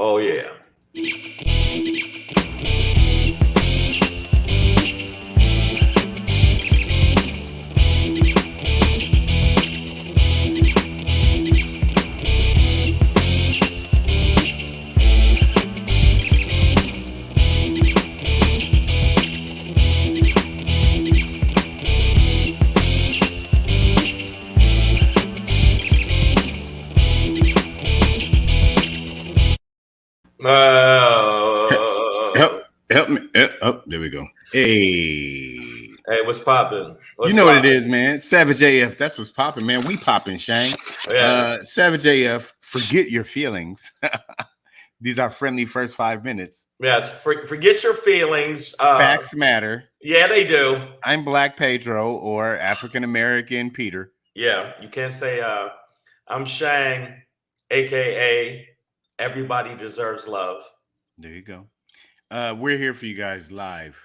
Oh yeah. Help me. Oh, there we go. Hey, what's popping? You know what it is, man. Savage AF. That's what's popping, man. We popping, Shang. Yeah. Savage AF. Forget your feelings. These are friendly first 5 minutes. Yeah, forget your feelings. Facts matter. Yeah, they do. I'm Black Pedro or African American Peter. Yeah, you can't say I'm Shang, aka everybody deserves love. There you go. We're here for you guys live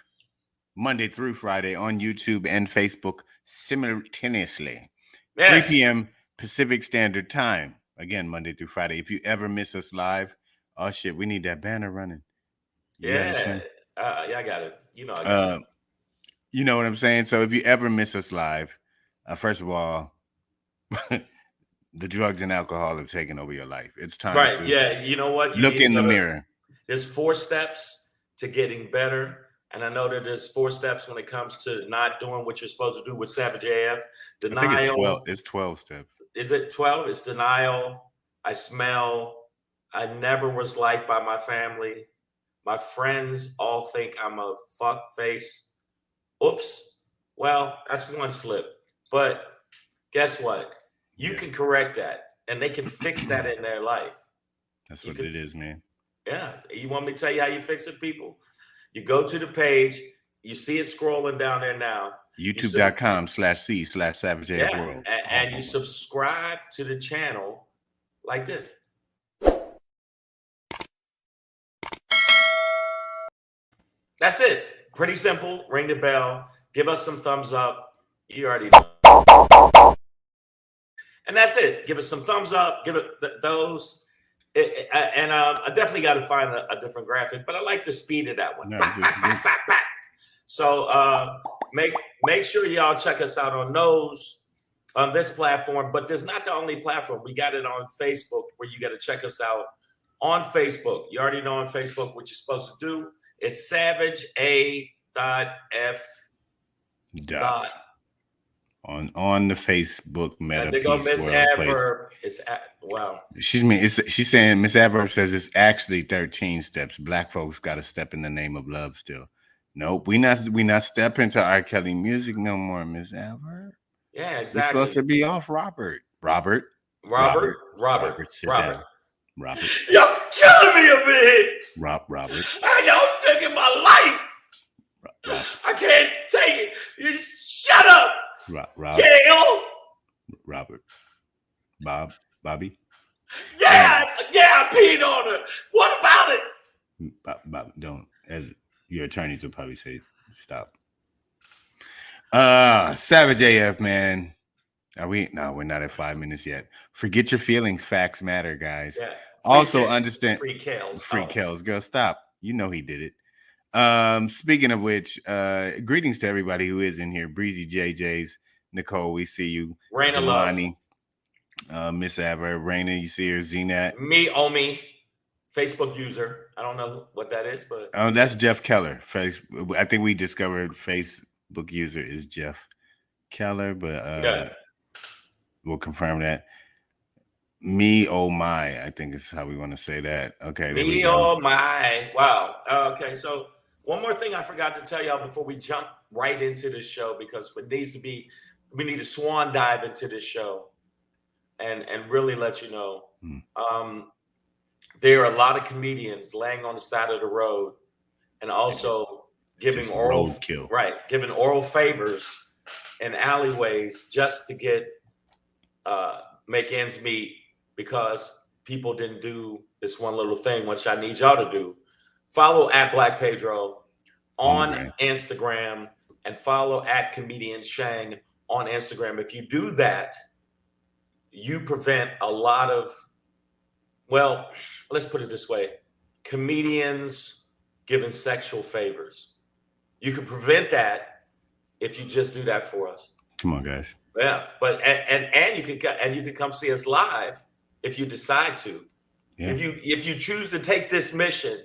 Monday through Friday on YouTube and Facebook simultaneously. Yes. 3 p.m. Pacific Standard Time. Again, Monday through Friday. If you ever miss us live, oh shit, we need that banner running. Yeah, I got it. You know, I got it. You know what I'm saying? So if you ever miss us live, first of all, the drugs and alcohol have taken over your life. It's time right. to Yeah, you know what? look in the mirror. There's 4 steps to getting better. And I know that there's 4 steps when it comes to not doing what you're supposed to do with Savage AF. Denial. I think it's 12. It's 12 steps. Is it 12? It's denial. I smell. I never was liked by my family. My friends all think I'm a fuck face. Oops. Well, that's one slip. But guess what? You can correct that, and they can fix that in their life. That's what it is, man. Yeah. You want me to tell you how you fix it, people? You go to the page. You see it scrolling down there now. YouTube.com/C/Savage AF World. And you subscribe to the channel like this. That's it. Pretty simple. Ring the bell. Give us some thumbs up. You already know. And that's it. Give us some thumbs up. Give it those. And I definitely got to find a different graphic, but I like the speed of that one. No, so make sure y'all check us out on this platform. But there's not the only platform. We got it on Facebook, where you got to check us out on Facebook. You already know on Facebook what you're supposed to do. It's SavageA.F. On the Facebook meta. They go Miss Adverb. Wow. She's saying Miss Adverb says it's actually 13 steps. Black folks got to step in the name of love still. Nope, we not stepping to R. Kelly music no more, Miss Adverb. Yeah, exactly. We're supposed to be off Robert. Sit down. Robert. Y'all killing me a bit. Robert. Y'all taking my life. I can't take it. You shut up. Robert. Bobby. Yeah, I peed on her. What about it? Bob, don't. As your attorneys would probably say, stop. Savage AF, man. Are we? No, we're not at 5 minutes yet. Forget your feelings. Facts matter, guys. Yeah. Also understand. Free Kells, girl, stop. You know he did it. Speaking of which, greetings to everybody who is in here. Breezy JJ's, Nicole, we see you. Raina Delani, Miss Aver, Raina, you see her. Zenat. Me, Omi, Facebook user. I don't know what that is, but that's Jeff Keller. I think we discovered Facebook user is Jeff Keller, but we'll confirm that. Me, oh my, I think is how we want to say that. Okay. Me, oh my. Wow. Okay. So one more thing I forgot to tell y'all before we jump right into this show, because we need to swan dive into this show and really let you know. There are a lot of comedians laying on the side of the road and also giving oral favors in alleyways just to get make ends meet, because people didn't do this one little thing, which I need y'all to do. Follow at Black Pedro on Instagram and follow at Comedian Shang on Instagram. If you do that, you prevent a lot of, let's put it this way, comedians giving sexual favors. You can prevent that if you just do that for us. Come on, guys. Yeah, but and you can come see us live if you decide to. Yeah. If you choose to take this mission,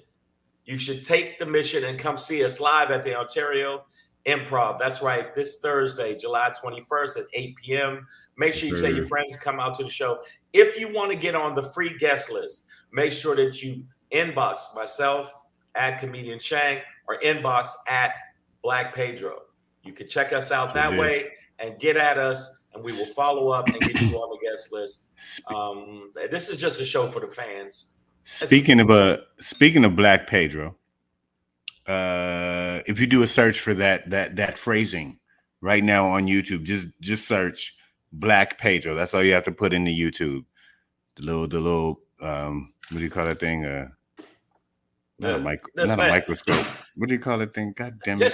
you should take the mission and come see us live at the Ontario Improv. That's right, this Thursday, July 21st at 8 p.m. Make sure you tell your friends to come out to the show. If you want to get on the free guest list, make sure that you inbox myself at Comedian Shang or inbox at Black Pedro. You can check us out that way and get at us, and we will follow up and get you on the guest list. This is just a show for the fans. Speaking of Black Pedro, if you do a search for that phrasing right now on YouTube, just search Black Pedro. That's all you have to put into YouTube. The little what do you call that thing? Not a microscope. What do you call that thing? God damn it!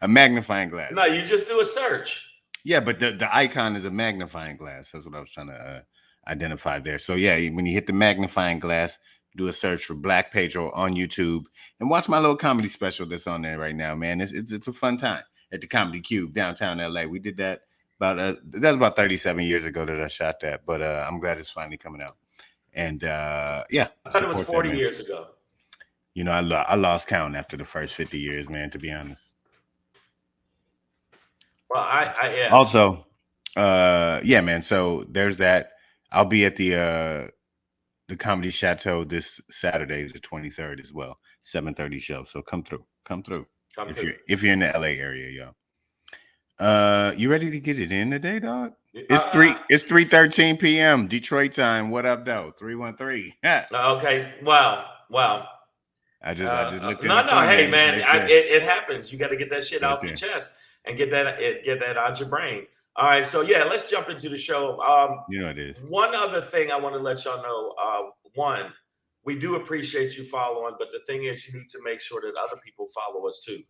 A magnifying glass. No, you just do a search. Yeah, but the icon is a magnifying glass. That's what I was trying to identify there. So yeah, when you hit the magnifying glass, do a search for Black Pedro on YouTube and watch my little comedy special that's on there right now, man. It's a fun time at the Comedy Cube downtown LA. We did that that was about 37 years ago that I shot that, but I'm glad it's finally coming out. And yeah, I thought it was 40 years ago. You know, I lost count after the first 50 years, man, to be honest. Well, yeah. Also, yeah, man. So there's that. I'll be at the Comedy Chateau this Saturday, the 23rd as well, 7:30 show. So come through. If you're in the LA area, y'all. You ready to get it in today, dog? It's 3:13 p.m. Detroit time. What up, though? 313. Okay. Wow. I just looked. No. Hey, man, it happens. You got to get that shit off your chest and get that out your brain. All right, so yeah, let's jump into the show. You know it is. One other thing I want to let y'all know. One, we do appreciate you following, but the thing is, you need to make sure that other people follow us too,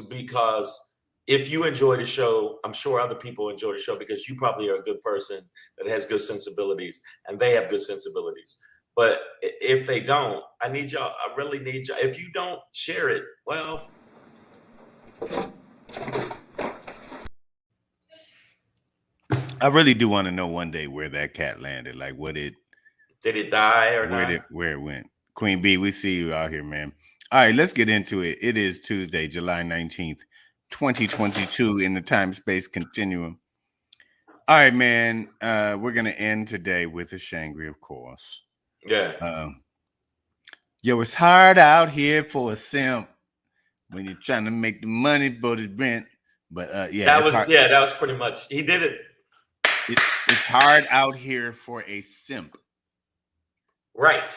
because if you enjoy the show, I'm sure other people enjoy the show because you probably are a good person that has good sensibilities, and they have good sensibilities. But if they don't, I need y'all. I really need y'all. If you don't share it, well. I really do want to know one day where that cat landed. Like, did it die or where it went? Queen B, we see you out here, man. All right, let's get into it. It is Tuesday, July 19th, 2022 in the time-space continuum. All right, man. We're gonna end today with a Shangry, of course. Yeah. Yo, it's hard out here for a simp when you're trying to make the money but it's rent. But yeah, that was pretty much. He did it. It's hard out here for a simp. Right.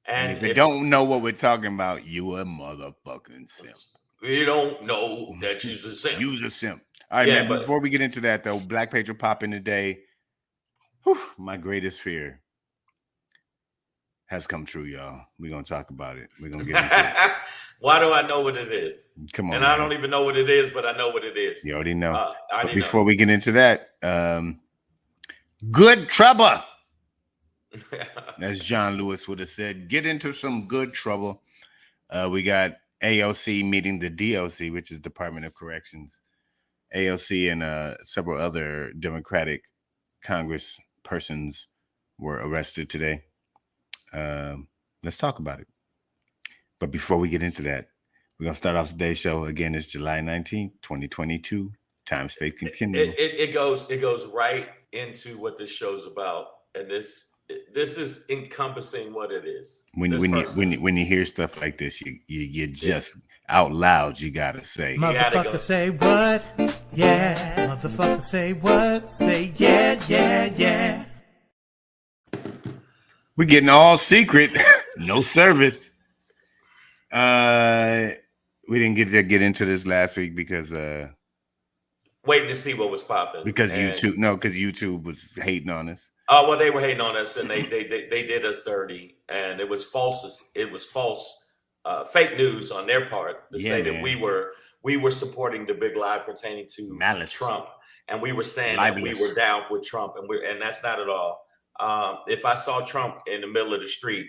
And if you don't know what we're talking about, you a motherfucking simp. You don't know that you're a simp. You're a simp. All right, man. Before we get into that, though, Black Pedro popping today. Whew, my greatest fear has come true, y'all. We're going to talk about it. We're going to get into it. Why do I know what it is? Come on. And I don't even know what it is, but I know what it is. You already know. But before we get into that, good trouble. As John Lewis would have said, get into some good trouble. We got AOC meeting the DOC, which is Department of Corrections. AOC and several other Democratic Congress persons were arrested today. Let's talk about it. But before we get into that, we're going to start off today's show. Again, it's July 19th, 2022. Time, space, continuum. It goes right into what this show's about. And this is encompassing what it is. When you hear stuff like this, you just out loud, you got to say. Motherfucker say what? Yeah. Motherfucker say what? Say yeah. We're getting all secret. No service. We didn't get into this last week because waiting to see what was popping. Because YouTube was hating on us. Oh well, they were hating on us and they did us dirty, and it was false. It was false, fake news on their part to say that we were supporting the big lie pertaining to malice. Trump, and we were saying that we were down with Trump, and that's not at all. If I saw Trump in the middle of the street,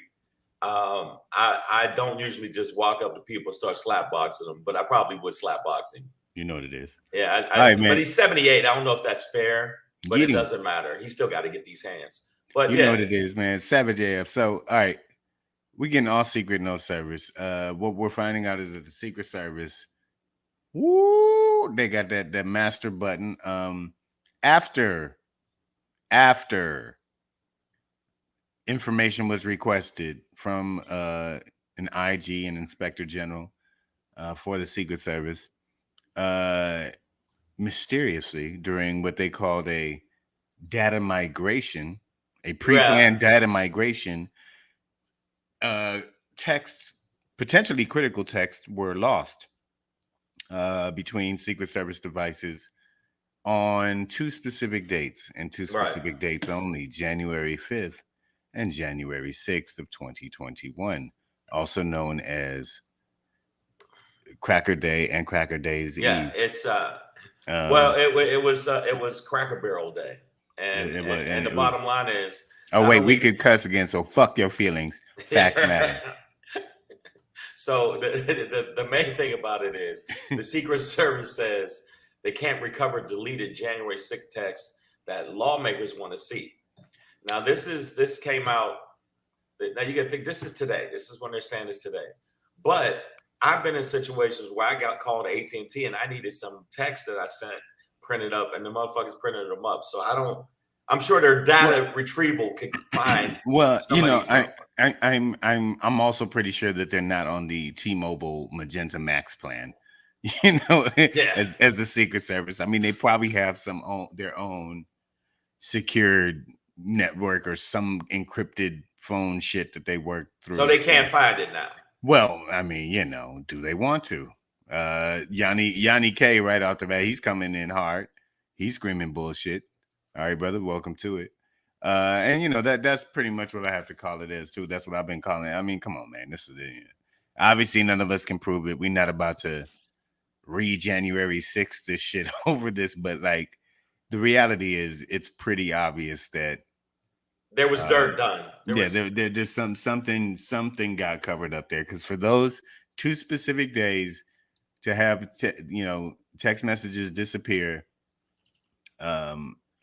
I don't usually just walk up to people and start slapboxing them, but I probably would slapbox him. You know what it is. Yeah, All right, man. But he's 78. I don't know if that's fair, but Get it him. doesn't matter. He still got to get these hands. But you know what it is, man. Savage AF. So, all right, we getting all secret, no service. What we're finding out is that the Secret Service, woo, they got that master button. After information was requested from an IG and Inspector General for the Secret Service, mysteriously during what they called a data migration, a pre-planned data migration, texts, potentially critical texts, were lost between Secret Service devices on two specific dates, and two specific dates only, January 5th and January 6th of 2021, also known as Cracker Day and Cracker Days Eve. Yeah, it's well, it was Cracker Barrel Day, and the bottom line is. Oh wait, we could cuss again, so fuck your feelings. Facts matter. So the main thing about it is the Secret Service says they can't recover deleted January 6th texts that lawmakers want to see. Now this came out. Now you got to think this is today. This is when they're saying this today. But I've been in situations where I got called AT&T and I needed some text that I sent printed up, and the motherfuckers printed them up. So I'm sure their data retrieval could find. Well, I'm also pretty sure that they're not on the T-Mobile Magenta Max plan. As the Secret Service. I mean, they probably have their own secured network or some encrypted phone shit that they work through. So they can't find it now. Well, I mean, do they want to? Yanni K right out the bat, he's coming in hard. He's screaming bullshit. All right, brother, welcome to it. And that's pretty much what I have to call it as too. That's what I've been calling it. I mean, come on, man. This is it. Obviously none of us can prove it. We're not about to January 6th this shit over this, but like the reality is it's pretty obvious that there was dirt done. There's something got covered up there, because for those two specific days to have text messages disappear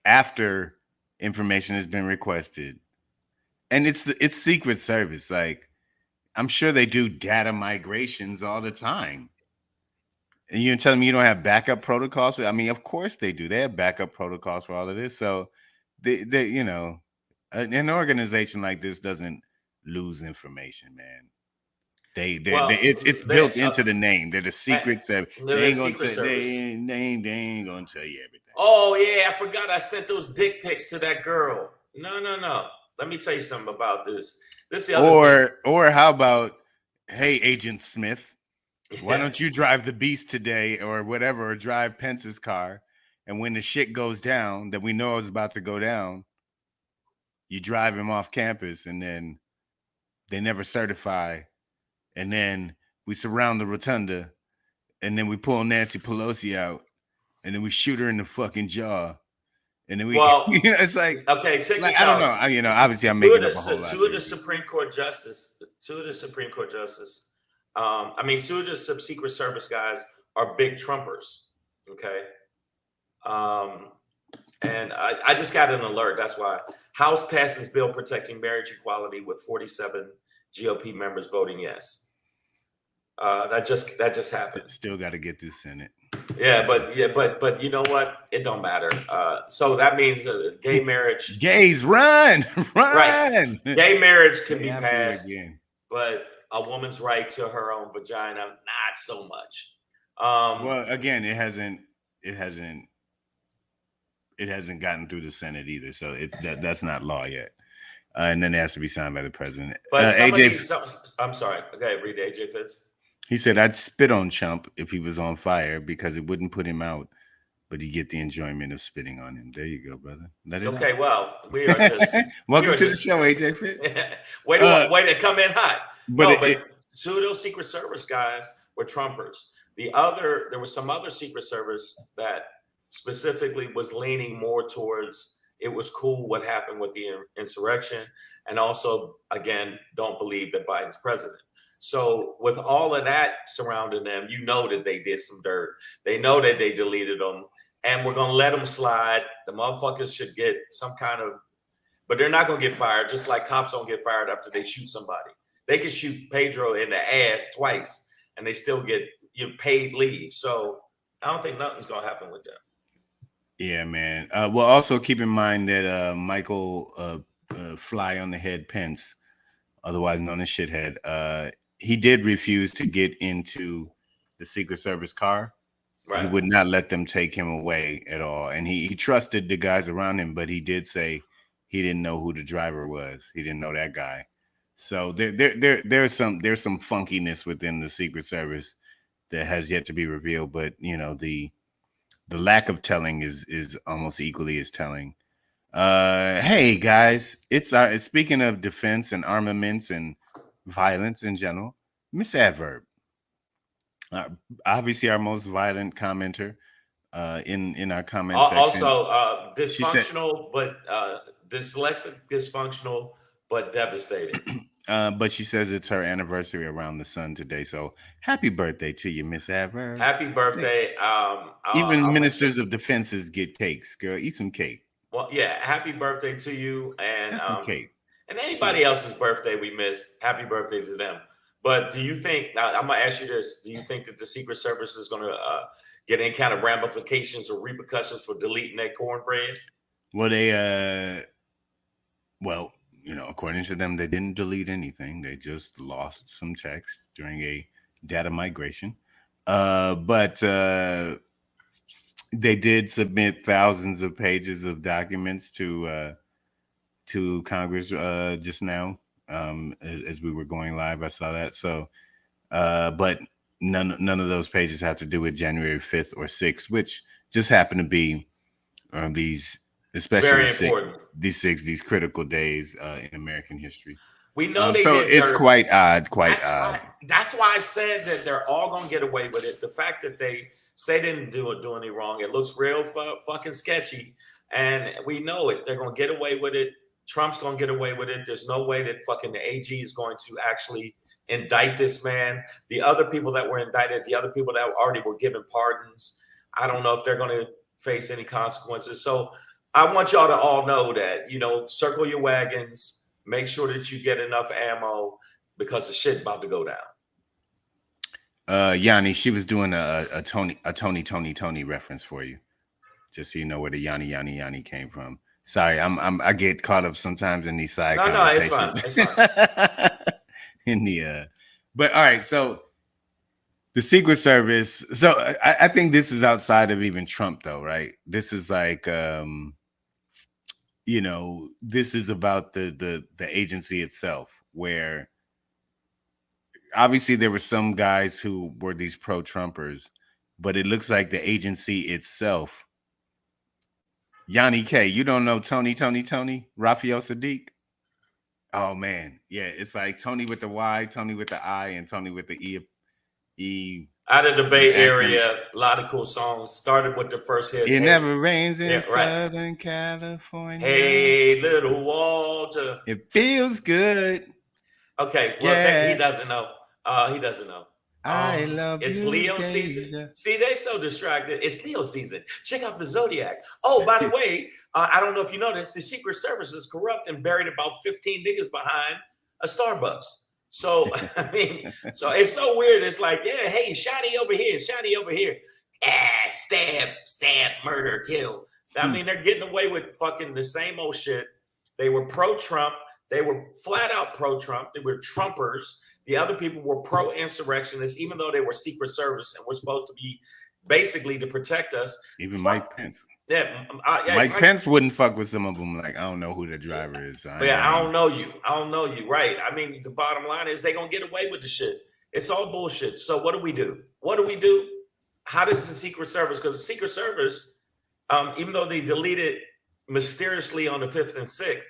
after information has been requested, and it's Secret Service. Like, I'm sure they do data migrations all the time. And you're telling me you don't have backup protocols? I mean, of course they do. They have backup protocols for all of this. So they an organization like this doesn't lose information, man. It's built into the name. They're the Secret Service. They ain't gonna tell you everything. Oh yeah, I forgot I sent those dick pics to that girl. No. Let me tell you something about this. This the other thing. Or how about, hey, Agent Smith, why don't you drive the Beast today or whatever, or drive Pence's car, and when the shit goes down that we know is about to go down, you drive him off campus, and then they never certify, and then we surround the rotunda, and then we pull Nancy Pelosi out, and then we shoot her in the fucking jaw, and then we it's like, okay, check this out. I don't know. Obviously I'm making up a whole lot. Two of the Supreme Court justices, two of the Secret Service guys are big Trumpers. Okay. And I just got an alert. That's why. House passes bill protecting marriage equality with 47 GOP members voting yes. That just happened. Still got to get through Senate. But you know what? It don't matter. So that means gay marriage. Gays run. Right. Gay marriage can be passed, but a woman's right to her own vagina, not so much. Well, again, it hasn't gotten through the Senate either, so that's not law yet. And then it has to be signed by the president. But I'm sorry. Okay, read AJ Fitz. He said, I'd spit on Chump if he was on fire because it wouldn't put him out, but you get the enjoyment of spitting on him. There you go, brother. Okay, well, we are just welcome to the show, AJ Fitz. Way to come in hot. But two of those Secret Service guys were Trumpers. There was some other Secret Service that specifically was leaning more towards it was cool what happened with the insurrection. And also, again, don't believe that Biden's president. So with all of that surrounding them, you know that they did some dirt. They know that they deleted them, and we're going to let them slide. The motherfuckers should get some kind of, but they're not going to get fired, just like cops don't get fired after they shoot somebody. They can shoot Pedro in the ass twice, and they still get paid leave. So I don't think nothing's going to happen with them. Yeah, man. Well, also keep in mind that Michael Fly on the Head Pence, otherwise known as Shithead, he did refuse to get into the Secret Service car. Right. He would not let them take him away at all. And he trusted the guys around him, but he did say he didn't know who the driver was. He didn't know that guy. So there's some funkiness within the Secret Service that has yet to be revealed. But the lack of telling is almost equally as telling. Hey guys, it's speaking of defense and armaments and violence in general, Miss Adverb, obviously our most violent commenter in our comment section. Also dysfunctional, but dyslexic, dysfunctional, but devastated. But she says it's her anniversary around the sun today. So happy birthday to you, Miss Adverb. Happy birthday. Even ministers of defenses get cakes, girl. Eat some cake. Well, yeah, happy birthday to you. And some cake. And anybody else's birthday we missed, happy birthday to them. But do you think, now I'm going to ask you this, do you think that the Secret Service is going to get any kind of ramifications or repercussions for deleting that cornbread? Well, according to them, they didn't delete anything. They just lost some text during a data migration. But they did submit thousands of pages of documents to Congress just now as we were going live. I saw that. So, but none of those pages have to do with January 5th or 6th, which just happen to be these. Especially these critical days in American history. We know so it's quite odd. That's why I said that they're all going to get away with it. The fact that they say they didn't do any wrong, it looks real fucking sketchy, and we know it. They're going to get away with it. Trump's going to get away with it. There's no way that fucking the AG is going to actually indict this man. The other people that were indicted, the other people that already were given pardons, I don't know if they're going to face any consequences. So I want y'all to all know that, circle your wagons, make sure that you get enough ammo because the shit about to go down. Yanni, she was doing a Tony reference for you, just so you know where the Yanni came from. Sorry, I get caught up sometimes in these side conversations. No, it's fine. But all right, so the Secret Service. So I think this is outside of even Trump, though, right? This is like, this is about the agency itself, where obviously there were some guys who were these pro-Trumpers, but it looks like the agency itself. Yanni K, you don't know Tony, Raphael Sadiq? Oh man, yeah, it's like Tony with the Y, Tony with the I, and Tony with the E. Out of the Bay Area, a lot of cool songs. Started with the first hit. It never rains in Southern California. Hey, little Walter. It feels good. Okay, well, he doesn't know. He doesn't know. I love it's you, Leo season. See, they're so distracted. It's Leo season. Check out the Zodiac. Oh, by the way, I don't know if you noticed, the Secret Service is corrupt and buried about 15 niggas behind a Starbucks. So, I mean, so it's so weird. It's like, yeah, hey, shotty over here. Stab, murder, kill. I mean, they're getting away with fucking the same old shit. They were pro-Trump. They were flat out pro-Trump. They were Trumpers. The other people were pro-insurrectionists, even though they were Secret Service and were supposed to be basically to protect us. Even Mike Pence. Yeah, Mike Pence wouldn't fuck with some of them. Like, I don't know who the driver is. I don't know you. Right. I mean, the bottom line is they're going to get away with the shit. It's all bullshit. So what do we do? How does the Secret Service, because the Secret Service, even though they deleted mysteriously on the 5th and 6th,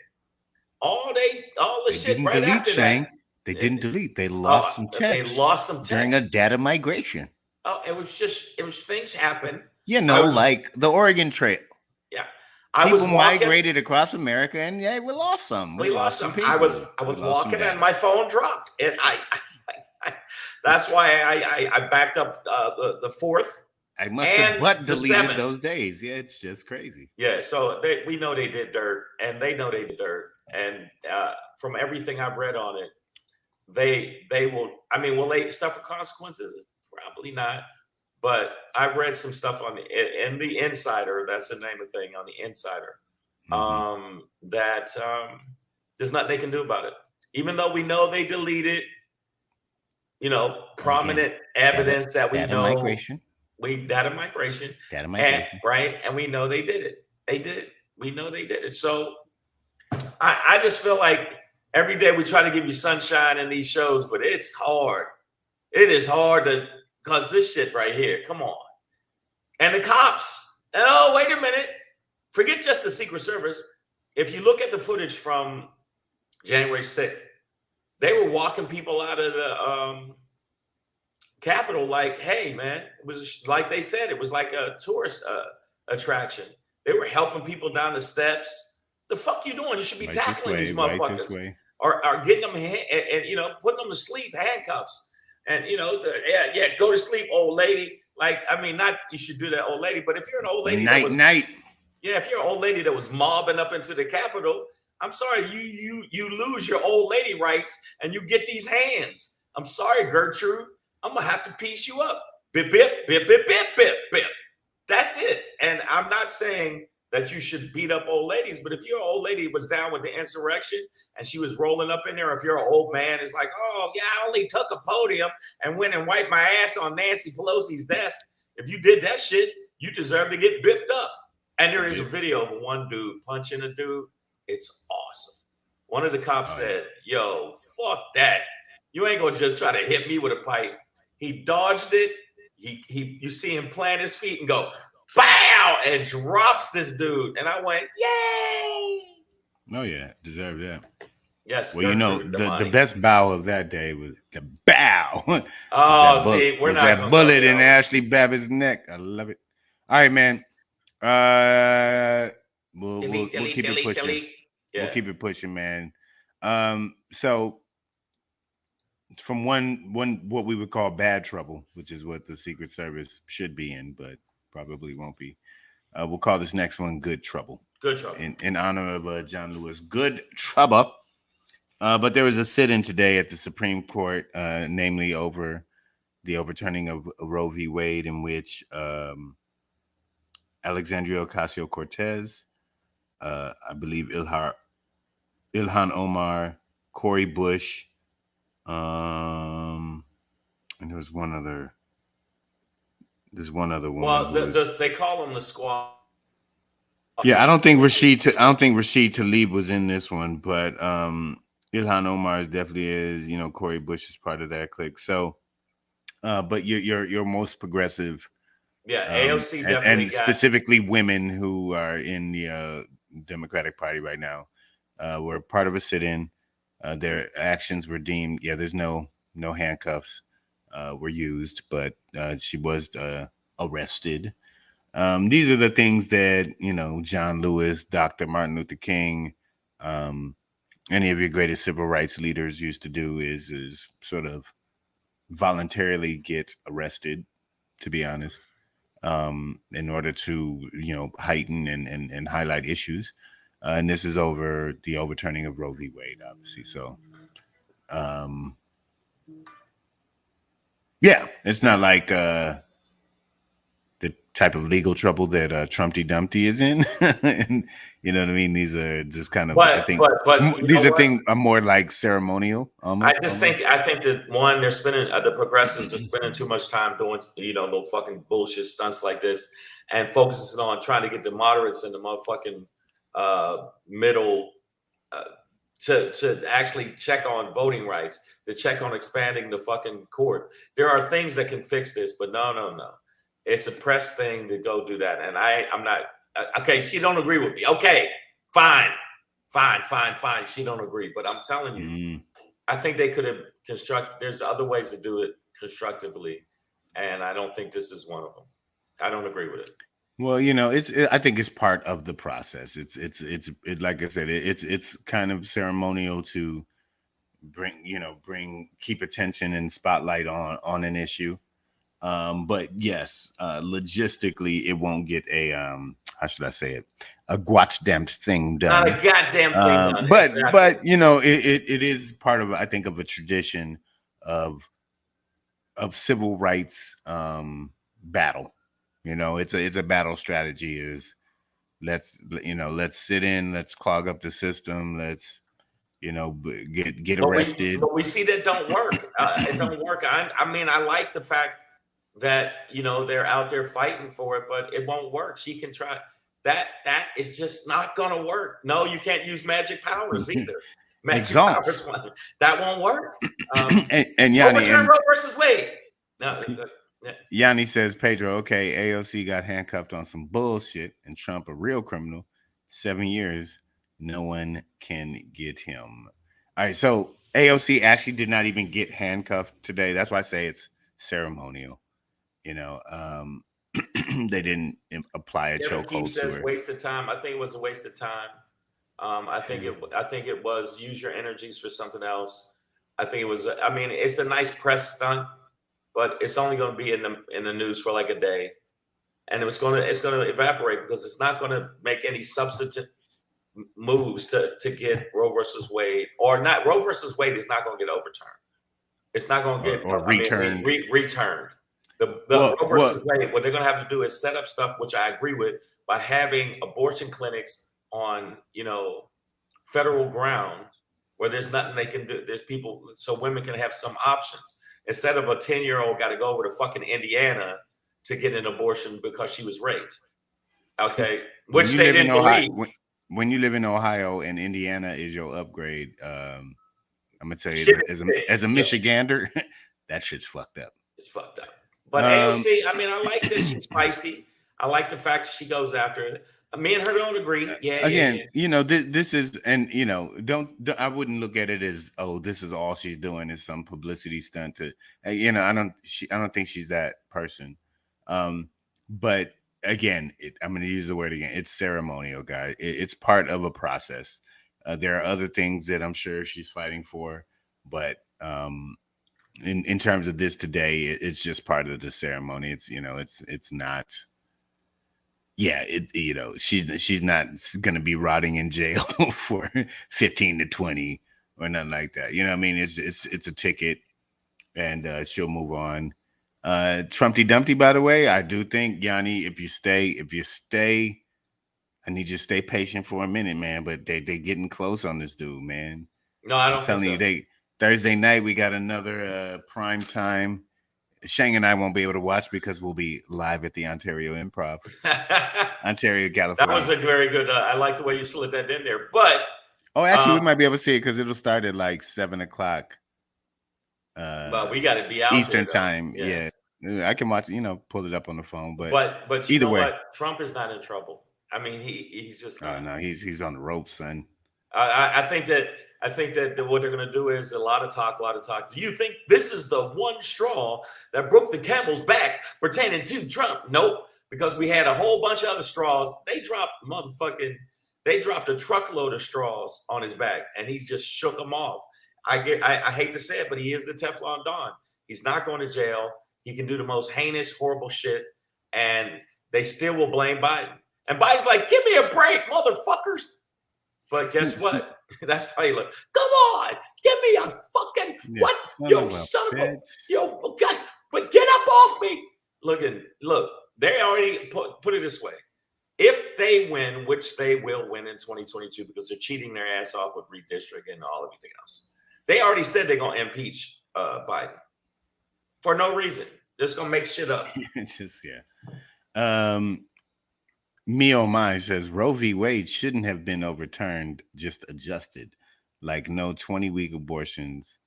all the shit right after that. They didn't delete. They lost some text. During a data migration. Oh, it was things happen. Like the Oregon Trail. Yeah. People migrated across America, and yeah, we lost some. We lost some people. I was walking, and my phone dropped, and that's why I backed up the 4th. I must have butt deleted those days. Yeah, it's just crazy. Yeah, so we know they did dirt, and they know they did dirt, and from everything I've read on it, they will. I mean, will they suffer consequences? Probably not. But I've read some stuff in the Insider. That's the name of the thing, on the Insider. That there's nothing they can do about it, even though we know they deleted, prominent evidence that we know. Migration. Data migration. Right? And we know they did it. They did it. We know they did it. So I just feel like every day we try to give you sunshine in these shows, but it's hard. It is hard because this shit right here, come on. And the cops, oh, wait a minute. Forget just the Secret Service. If you look at the footage from January 6th, they were walking people out of the Capitol like, hey, man, it was like they said, it was like a tourist attraction. They were helping people down the steps. The fuck you doing? You should be tackling these motherfuckers. Or getting them and putting them to sleep, handcuffs. And, go to sleep, old lady. Like, I mean, not you should do that, old lady, but if you're an old lady if you're an old lady that was mobbing up into the Capitol, I'm sorry, you lose your old lady rights and you get these hands. I'm sorry, Gertrude. I'm gonna have to piece you up. Bip, bip, bip, bip, bip, bip, bip. That's it. And I'm not saying that you should beat up old ladies, but if your old lady was down with the insurrection and she was rolling up in there, if you're an old man, it's like, oh yeah, I only took a podium and went and wiped my ass on Nancy Pelosi's desk. If you did that shit, you deserve to get bipped up. And there is a video of one dude punching a dude. It's awesome. One of the cops said, yo, fuck that. You ain't gonna just try to hit me with a pipe. He dodged it. You see him plant his feet and go, bow, and drops this dude. And I went, yay. Oh, yeah. Deserve that. Yes. Well, the best bow of that day was the bow. We're not that bullet in Ashley Babbitt's neck. I love it. All right, man. We'll keep it pushing. Yeah. We'll keep it pushing, man. So from one what we would call bad trouble, which is what the Secret Service should be in, but probably won't be. We'll call this next one Good Trouble. Good Trouble. In honor of John Lewis. Good Trouble. But there was a sit-in today at the Supreme Court, namely over the overturning of Roe v. Wade, in which Alexandria Ocasio-Cortez, I believe Ilhan Omar, Cori Bush, and there's one other woman. Well, they call them the squad. Yeah, I don't think Rashid Tlaib was in this one, but Ilhan Omar definitely is. Cori Bush is part of that clique. So, but your most progressive. Yeah, AOC definitely and specifically women who are in the Democratic Party right now were part of a sit-in. Their actions were deemed. Yeah, there's no handcuffs were used, but she was arrested. These are the things that John Lewis, Dr. Martin Luther King, any of your greatest civil rights leaders used to do is sort of voluntarily get arrested, to be honest, in order to heighten and highlight issues. And this is over the overturning of Roe v. Wade, obviously. So, yeah, it's not like the type of legal trouble that Trumpty Dumpty is in. And, you know what I mean? These are just kind of, I think these are things are more like ceremonial. I think that one, they're spending the progressives are spending too much time doing little fucking bullshit stunts like this, and focusing on trying to get the moderates and the motherfucking middle to actually check on voting rights, to check on expanding the fucking court. There are things that can fix this, but no. It's a press thing to go do that. And I'm not, okay, she don't agree with me. Okay, fine. She don't agree. But I'm telling you, I think they could have there's other ways to do it constructively. And I don't think this is one of them. I don't agree with it. Well, I think it's part of the process. It's like I said, it's kind of ceremonial to keep attention and spotlight on an issue. But yes, logistically, it won't get a how should I say it, a goddamn thing Not done. a goddamn thing done. But Exactly. it is part of, I think, of a tradition of civil rights battle. It's a battle strategy. Is let's sit in, let's clog up the system, let's get arrested. But we see that don't work. It don't work. I mean, I like the fact that they're out there fighting for it, but it won't work. She can try. That is just not gonna work. No, you can't use magic powers either. Magic powers, that won't work. And Yanni, overturn Roe versus Wade. No. Yanni says, Pedro, okay, AOC got handcuffed on some bullshit and Trump a real criminal. 7 years, no one can get him. All right, so AOC actually did not even get handcuffed today. That's why I say it's ceremonial. They didn't apply a chokehold to her. Waste of time. I think it was a waste of time. I think it was use your energies for something else. I think it was. I mean, it's a nice press stunt, but it's only going to be in the news for like a day, and it's going to evaporate because it's not going to make any substantive moves to get Roe versus Wade, or not. Roe versus Wade is not going to get overturned. It's not going to get returned. Returned. Roe versus Wade. What they're going to have to do is set up stuff, which I agree with, by having abortion clinics on federal ground where there's nothing they can do. There's people, so women can have some options instead of a 10-year-old got to go over to fucking Indiana to get an abortion because she was raped. Okay, which they didn't believe. When you live in Ohio and Indiana is your upgrade, I'm gonna tell you, as a Michigander, that shit's fucked up. It's fucked up. But AOC, I mean, I like that she's feisty. I like the fact that she goes after it. Me and her don't agree. This is, and I wouldn't look at it as, oh, this is all she's doing is some publicity stunt to, I don't think she's that person. But again, I'm going to use the word again. It's ceremonial, guys. It's part of a process. There are other things that I'm sure she's fighting for, but in terms of this today, it's just part of the ceremony. It's it's not. Yeah, she's not going to be rotting in jail for 15 to 20 or nothing like that. You know what I mean? It's a ticket, and she'll move on. Trumpty Dumpty, by the way, I do think, Yanni, if you stay, I need you to stay patient for a minute, man. But they getting close on this dude, man. No, I don't. I'm telling you, Thursday night we got another prime time. Shang and I won't be able to watch because we'll be live at the Ontario Improv, Ontario, California. That was a very good. I like the way you slid that in there. But actually, we might be able to see it because it'll start at like 7:00. But we got to be out Eastern time. Yes. Yeah, I can watch. Pull it up on the phone. But either way, Trump is not in trouble. I mean, he's just. Oh no, he's on the ropes, son. I think that what they're going to do is a lot of talk. Do you think this is the one straw that broke the camel's back pertaining to Trump? Nope, because we had a whole bunch of other straws. They dropped a truckload of straws on his back, and he's just shook them off. I hate to say it, but he is the Teflon Don. He's not going to jail. He can do the most heinous, horrible shit, and they still will blame Biden. And Biden's like, give me a break, motherfuckers. But guess what? That's how you look. Come on, give me a fucking what? Yo, son of a God! But get up off me! Look, they already put it this way: if they win, which they will win in 2022, because they're cheating their ass off with redistricting and everything else, they already said they're gonna impeach Biden for no reason. They're just gonna make shit up. Me oh my says Roe v. Wade shouldn't have been overturned, just adjusted. Like no 20-week abortions.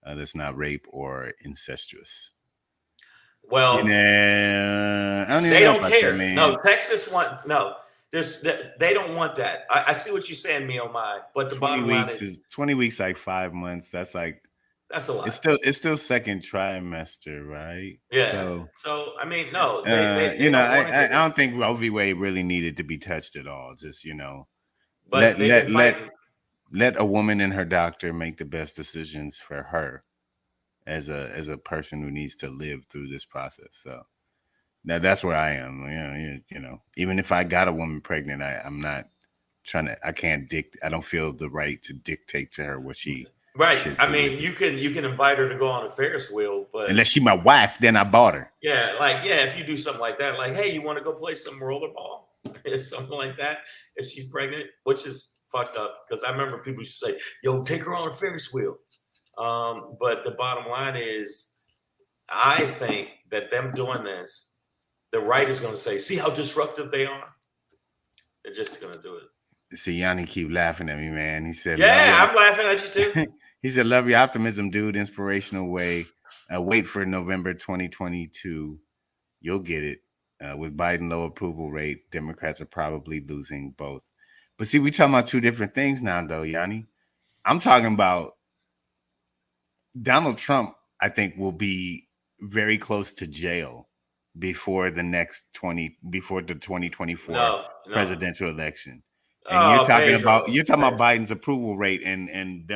That's not rape or incestuous. Well, I don't even they know don't about care. That, man. No, Texas they don't want that. I see what you're saying, me oh my. But the bottom line is 20 weeks, like 5 months. That's like That's a lot. It's still second trimester, right? Yeah. So I mean, no, they you know, don't want to I get it. don't think Roe v. Wade really needed to be touched at all. Just But they've been fighting. let a woman and her doctor make the best decisions for her as a person who needs to live through this process. So that's where I am. Even if I got a woman pregnant, I'm not I can't I don't feel the right to dictate to her what she Right. should I do. mean, you can invite her to go on a Ferris wheel, but unless she my wife, then I bought her. Yeah, if you do something like that, like, hey, you want to go play some rollerball, something like that, if she's pregnant, which is fucked up because I remember people used to say, "Yo, take her on a Ferris wheel." But the bottom line is, I think that them doing this, the right is going to say, "See how disruptive they are." They're just going to do it. See, Yanni keep laughing at me, man. He said, "Yeah, I'm laughing at you too." He said, "Love your optimism, dude. Inspirational way. Wait for November 2022. You'll get it. With Biden low approval rate, Democrats are probably losing both." But see, we talking about two different things now, though, Yanni. I'm talking about Donald Trump. I think will be very close to jail before the 2024 presidential election. And you're talking about Biden's approval rate and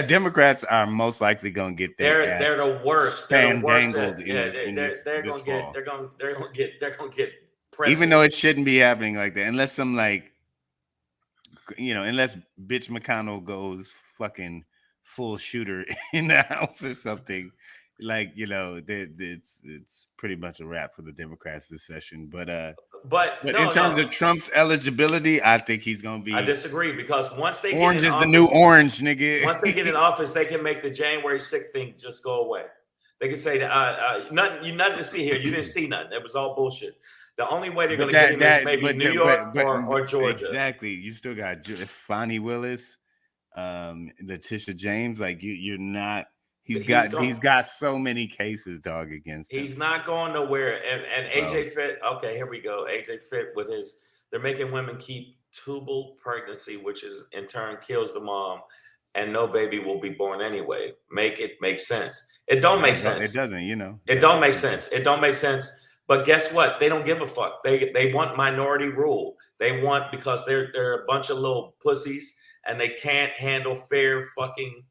Democrats are most likely going to get they're the worst. They're the worst. They're going to get pressed. Even though it shouldn't be happening like that, unless unless bitch McConnell goes fucking full shooter in the house or something. It's pretty much a wrap for the Democrats this session. But in terms of Trump's eligibility, I think he's gonna be. I disagree because once they orange is the new orange, nigga. Once they get in office, they can make the January 6th thing just go away. They can say nothing to see here. You didn't see nothing. It was all bullshit. The only way they're gonna get him is maybe New York or Georgia. Exactly. You still got Fonnie Willis, Letitia James. Like you're not. He's got so many cases, dog, against him. He's not going nowhere. And AJ Fit, okay, here we go. AJ Fit with they're making women keep tubal pregnancy, which is in turn kills the mom, and no baby will be born anyway. Make it make sense. It don't make sense. It doesn't, It don't make sense. It don't make sense. But guess what? They don't give a fuck. They want minority rule. They want because they're a bunch of little pussies and they can't handle fair fucking.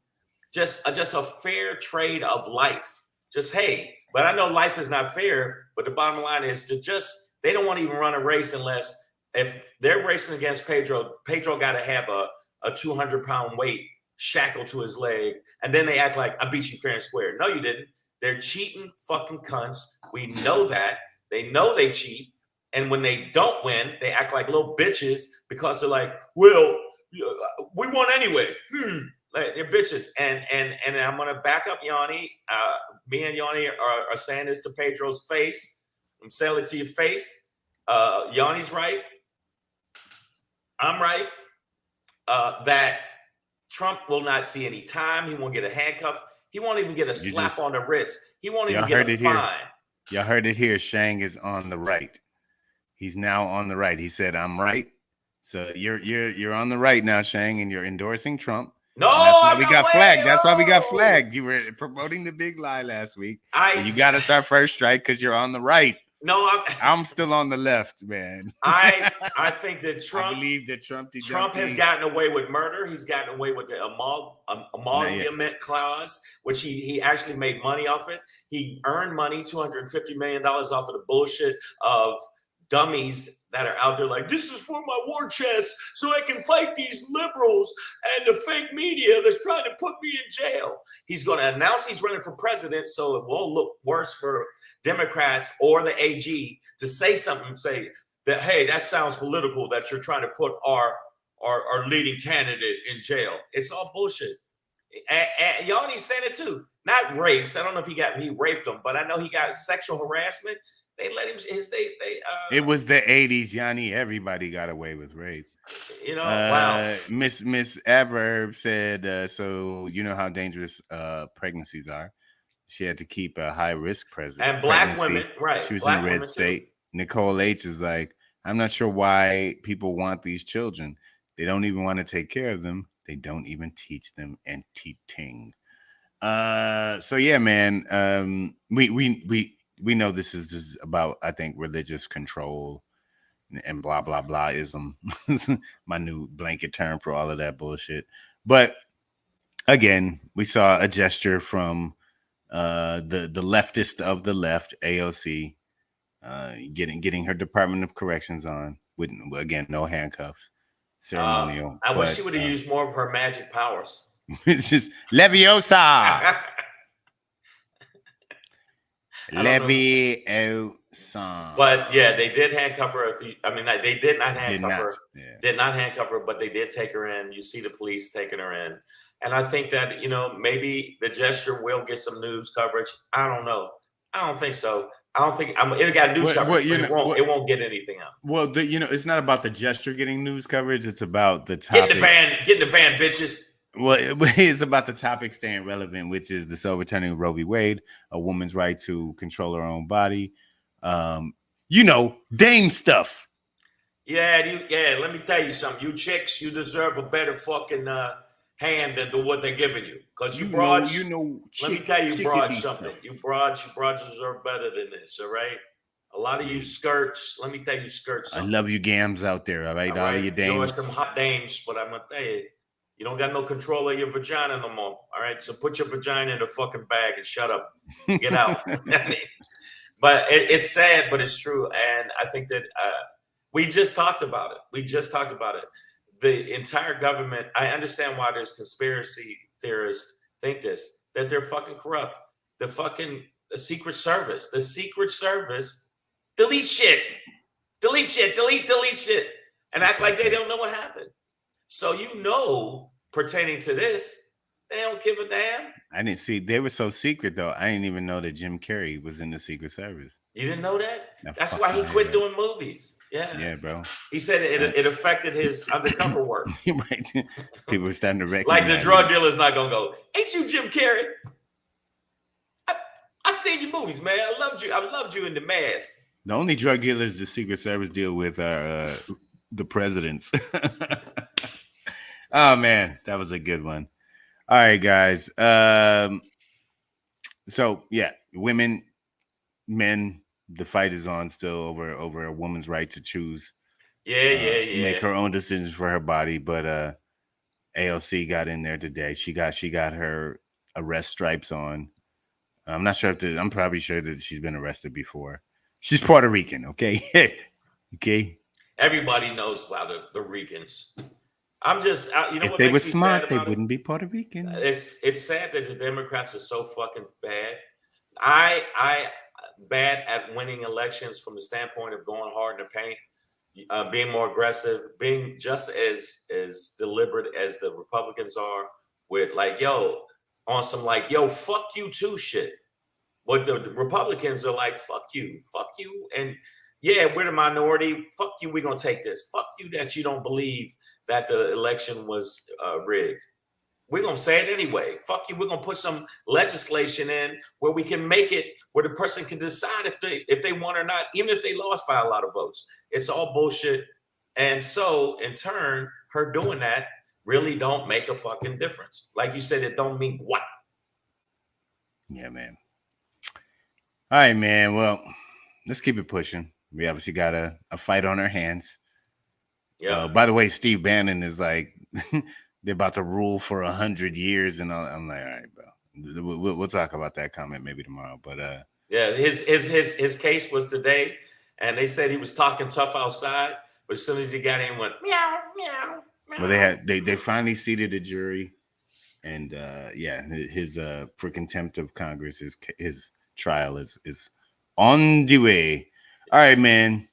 Just a fair trade of life. Just, hey, but I know life is not fair, but the bottom line is they don't want to even run a race unless if they're racing against Pedro got to have a 200-pound weight shackled to his leg. And then they act like I beat you fair and square. No, you didn't. They're cheating fucking cunts. We know that. They know they cheat. And when they don't win, they act like little bitches because they're like, well, we won anyway. They're bitches, and I'm gonna back up Yanni. Me and Yanni are saying this to Pedro's face. I'm saying it to your face. Yanni's right. I'm right. That Trump will not see any time. He won't get a handcuff. He won't even get a slap on the wrist. He won't even get a fine. Y'all heard it here. Shang is on the right. He's now on the right. He said, "I'm right." So you're on the right now, Shang, and you're endorsing Trump. No, that's why we got flagged. That's why we got flagged. You were promoting the big lie last week. You got us our first strike because you're on the right. No, I'm still on the left, man. I think that Trump. I believe that Trump has gotten away with murder. He's gotten away with the emolument clause, which he actually made money off it. He earned money, $250 million off of the bullshit of dummies that are out there like, this is for my war chest so I can fight these liberals and the fake media that's trying to put me in jail. He's going to announce he's running for president so it won't look worse for Democrats or the AG to say something, say that, hey, that sounds political that you're trying to put our leading candidate in jail. It's all bullshit. And Yanni's saying it too. Not rapes. I don't know if he raped them, but I know he got sexual harassment. They let him. It was the 80s, Yanni. Everybody got away with rape. Wow. Miss Adverb said, so you know how dangerous pregnancies are. She had to keep a high risk pregnancy. And black women, right? She was in a red state. Too. Nicole H is like, I'm not sure why people want these children. They don't even want to take care of them. They don't even teach them and teaching. So yeah, man. We know this is just about, I think, religious control and blah blah blah ism. My new blanket term for all of that bullshit. But again, we saw a gesture from the leftist of the left, AOC, getting her Department of Corrections on with, again, no handcuffs, ceremonial. I wish But she would have used more of her magic powers. it's just Leviosa. Leviosa. But yeah, they did handcuff her. They did not handcuff her. Yeah. Did not handcuff her, but they did take her in. You see the police taking her in. And I think that, maybe the gesture will get some news coverage. I don't know. I don't think so. I don't think it got news coverage, but it won't get anything else. Well, it's not about the gesture getting news coverage. It's about the topic. Get in the van, bitches. Well, it's about the topic staying relevant, which is the overturning of Roe v. Wade, a woman's right to control her own body. Dame stuff. Yeah. Let me tell you something. You chicks, you deserve a better fucking hand than what they're giving you. Because you broads, let me tell you, broads, something. You broads deserve better than this. All right. A lot of you skirts. Let me tell you, skirts. Something. I love you, gams out there. All right, all of you dames. You're some hot dames, but I'm gonna tell you. You don't got no control of your vagina no more. All right. So put your vagina in a fucking bag and shut up. Get out. But it's sad, but it's true. And I think that we just talked about it. The entire government, I understand why there's conspiracy theorists think this, that they're fucking corrupt. The Secret Service. The Secret Service delete shit. Delete shit. And act like they don't know what happened. So pertaining to this, they don't give a damn. I didn't see. They were so secret, though. I didn't even know that Jim Carrey was in the Secret Service. You didn't know that? That's why he quit doing movies. Yeah, bro. He said it affected his undercover work. Right. People were starting to recognize. Like the drug dealer's not gonna go, ain't you Jim Carrey? I seen your movies, man. I loved you in The Mask. The only drug dealers the Secret Service deal with are the presidents. Oh man, that was a good one. All right, guys. So yeah, women, men, the fight is on still over a woman's right to choose. Yeah. Make her own decisions for her body. But AOC got in there today. She got her arrest stripes on. I'm not sure I'm probably sure that she's been arrested before. She's Puerto Rican, okay? Okay. Everybody knows about the Ricans. I'm just, if what they were smart, they wouldn't be Puerto Rican. It's sad that the Democrats are so fucking bad. I bad at winning elections from the standpoint of going hard in the paint, being more aggressive, being just as deliberate as the Republicans are with on some fuck you too shit. But the Republicans are like, fuck you, and yeah, we're the minority. Fuck you, we're gonna take this. Fuck you that you don't believe that the election was rigged. We're gonna say it anyway. Fuck you. We're gonna put some legislation in where we can make it where the person can decide if they won or not, even if they lost by a lot of votes. It's all bullshit. And so, in turn, her doing that really don't make a fucking difference. Like you said, it don't mean what. Yeah, man. All right, man. Well, let's keep it pushing. We obviously got a fight on our hands. Yeah. By the way, Steve Bannon is like, they're about to rule for 100 years, and I'm like, all right, bro. We'll talk about that comment maybe tomorrow. But yeah, his case was today, and they said he was talking tough outside, but as soon as he got in, went meow meow meow. Well, they finally seated a jury, and his for contempt of Congress, his trial is on the way. All right, man.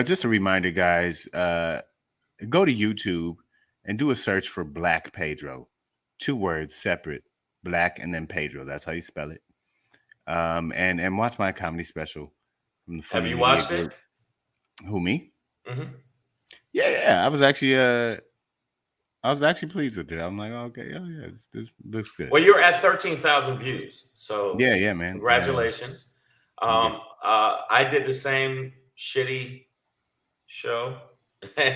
Just a reminder, guys, go to YouTube and do a search for Black Pedro. 2 words, separate. Black and then Pedro. That's how you spell it. And watch my comedy special. From the Have you watched it? Who, me? Mm-hmm. Yeah. I was actually pleased with it. I'm like, okay, oh yeah, this looks good. Well, you're at 13,000 views. So yeah, man. Congratulations. I did the same shitty show.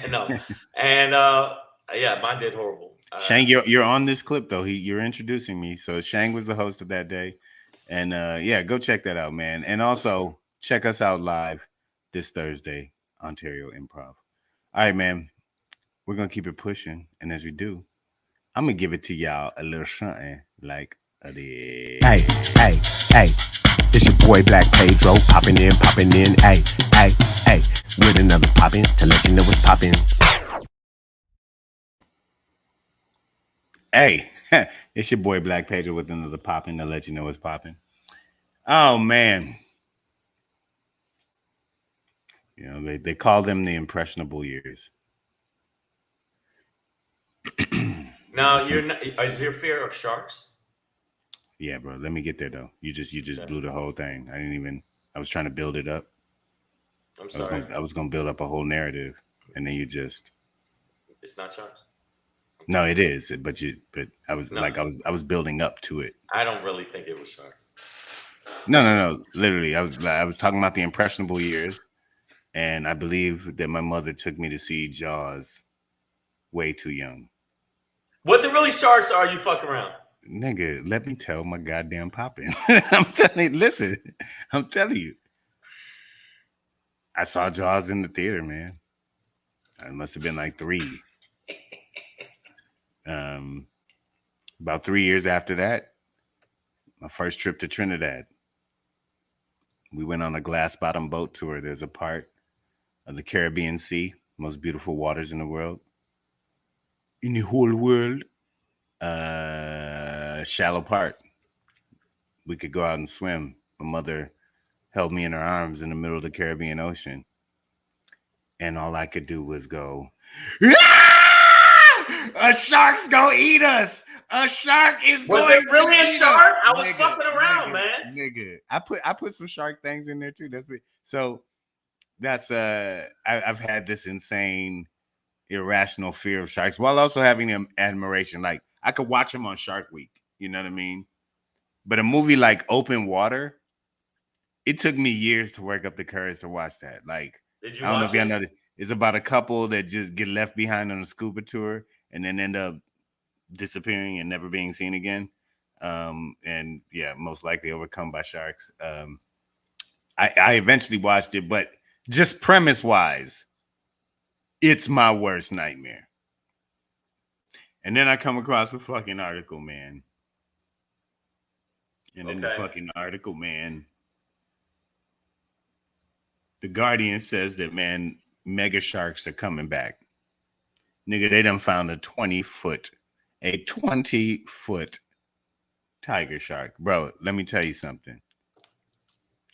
No. And mine did horrible. Shang, you're on this clip though. You're introducing me. So Shang was the host of that day, and yeah, go check that out, man. And also check us out live this Thursday, Ontario Improv. All right, man. We're gonna keep it pushing, and as we do, I'm gonna give it to y'all a little something like this. Hey, hey, hey. It's your boy Black Pedro, popping in, hey, hey, hey, with another poppin' to let you know what's poppin'. Hey, it's your boy Black Pedro with another popping to let you know what's popping. Oh man, you know they call them the impressionable years. Now you're not, is there fear of sharks? Yeah, bro. Let me get there though. You just blew the whole thing. I was trying to build it up. I'm sorry. I was gonna build up a whole narrative, and then you just. It's not sharks. No, it is, but I was building up to it. I don't really think it was sharks. No. Literally, I was talking about the impressionable years, and I believe that my mother took me to see Jaws way too young. Was it really sharks, or are you fucking around? Nigga, let me tell my goddamn poppin'. I'm telling you, listen, I'm telling you. I saw Jaws in the theater, man. I must have been like 3. About 3 years after that, my first trip to Trinidad. We went on a glass bottom boat tour. There's a part of the Caribbean Sea, most beautiful waters in the world. In the whole world. Shallow part. We could go out and swim. My mother held me in her arms in the middle of the Caribbean Ocean. And all I could do was go, a shark's gonna eat us. A shark is was going it really to a eat shark? us. I was fucking around, man. Nigga. I put some shark things in there too. So that's I've had this insane irrational fear of sharks while also having admiration. Like I could watch them on Shark Week, you know what I mean? But a movie like Open Water, it took me years to work up the courage to watch that. Like, Did you I don't know if y'all watch know, it's about a couple that just get left behind on a scuba tour and then end up disappearing and never being seen again. And yeah, most likely overcome by sharks. I eventually watched it, but just premise wise, it's my worst nightmare. And then I come across a fucking article, man. And then the fucking article, man. The Guardian says that, man, mega sharks are coming back. Nigga, they done found a 20-foot tiger shark. Bro, let me tell you something.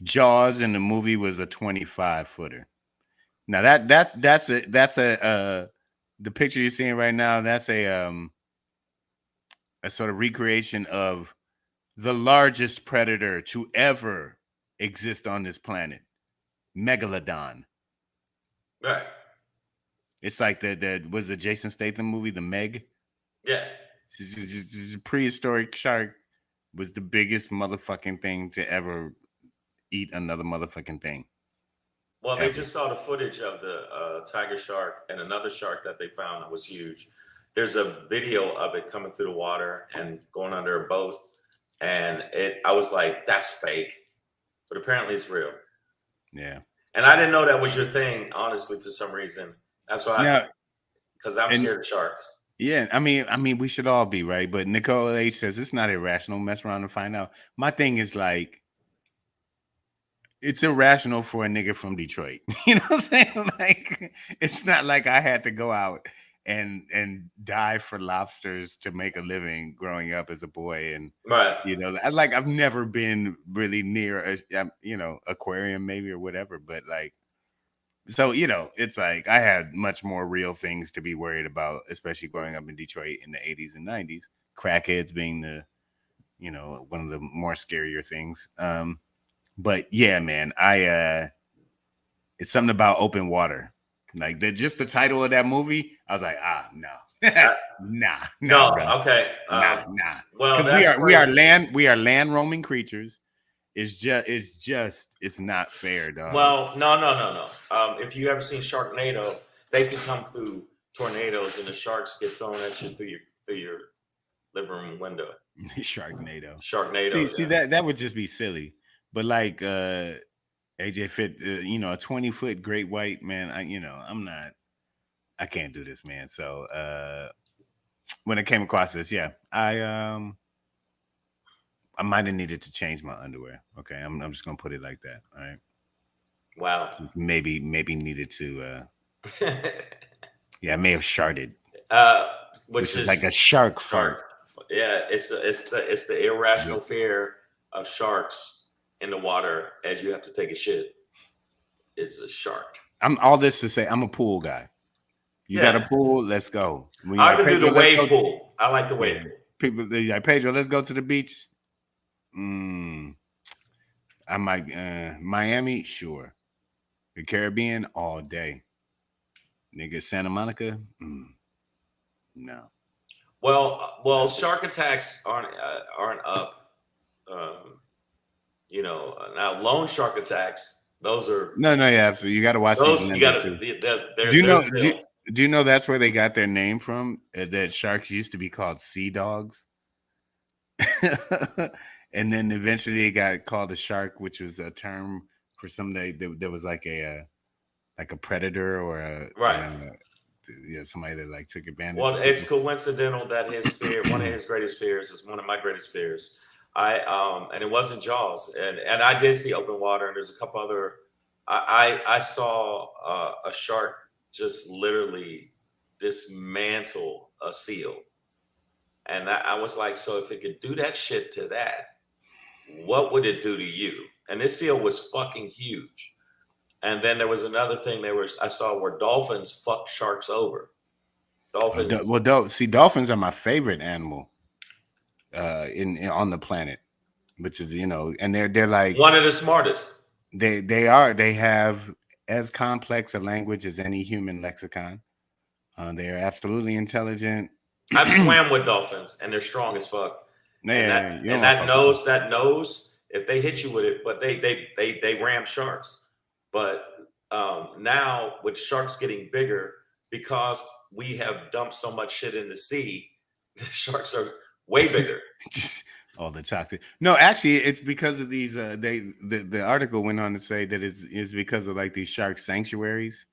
Jaws in the movie was a 25-footer. Now that's the picture you're seeing right now, that's a sort of recreation of the largest predator to ever exist on this planet, Megalodon. Right. It's like was the Jason Statham movie, The Meg? Yeah. This prehistoric shark was the biggest motherfucking thing to ever eat another motherfucking thing. Well, they just saw the footage of the tiger shark and another shark that they found that was huge. There's a video of it coming through the water and going under a boat. And I was like, that's fake. But apparently it's real. Yeah. And I didn't know that was your thing, honestly, for some reason. That's why, because I'm scared of sharks. Yeah, I mean, we should all be, right? But Nicole H says it's not irrational. Mess around and find out. My thing is like, it's irrational for a nigga from Detroit. You know what I'm saying? Like, it's not like I had to go out and dive for lobsters to make a living growing up as a boy. And right, you know, like I've never been really near a aquarium maybe or whatever, but like, so you know, it's like I had much more real things to be worried about, especially growing up in Detroit in the 80s and 90s. Crackheads being the, you know, one of the more scarier things. But yeah, man, it's something about Open Water. Like just the title of that movie, I was like, nah, bro. Okay, nah. Well, because we are land roaming creatures. It's not fair, dog. Well, no. If you ever seen Sharknado, they can come through tornadoes and the sharks get thrown at you through your living room window. Sharknado. Sharknado. See that would just be silly. But like AJ Fit, a 20-foot great white man. I can't do this, man. So when I came across this, I might have needed to change my underwear. Okay, I'm just gonna put it like that. All right. Wow. Just maybe needed to. I may have sharted. Which is like a shark fart. Yeah, it's the irrational fear of sharks in the water as you have to take a shit. It's a shark. I'm all this to say I'm a pool guy. You got a pool? Let's go. I can do the wave pool. I like the wave pool. People, like Pedro, let's go to the beach. I might Miami, sure. The Caribbean, all day. Nigga, Santa Monica, no. Well, shark attacks aren't up. Now lone shark attacks, those are no, yeah, absolutely. You got to watch those. You got to. Do you know that's where they got their name from? That sharks used to be called sea dogs, and then eventually it got called a shark, which was a term for somebody that was like a predator or somebody that like took advantage. Well, it's coincidental that his fear, one of his greatest fears, is one of my greatest fears. And it wasn't Jaws, and I did see open water, and there's a couple other. I saw a shark just literally dismantle a seal, and I was like, so if it could do that shit to that, what would it do to you? And this seal was fucking huge. And then there was another thing I saw where dolphins fuck sharks over. Dolphins. Dolphins are my favorite animal on the planet, which is and they're like one of the smartest. They are. They have as complex a language as any human lexicon. They are absolutely intelligent. I've swam with dolphins, and they're strong as fuck. Yeah, and that nose, if they hit you with it, but they ram sharks. But now with sharks getting bigger, because we have dumped so much shit in the sea, the sharks are way bigger. Just all the toxic. No, actually, it's because of these. The article went on to say that it's because of like these shark sanctuaries,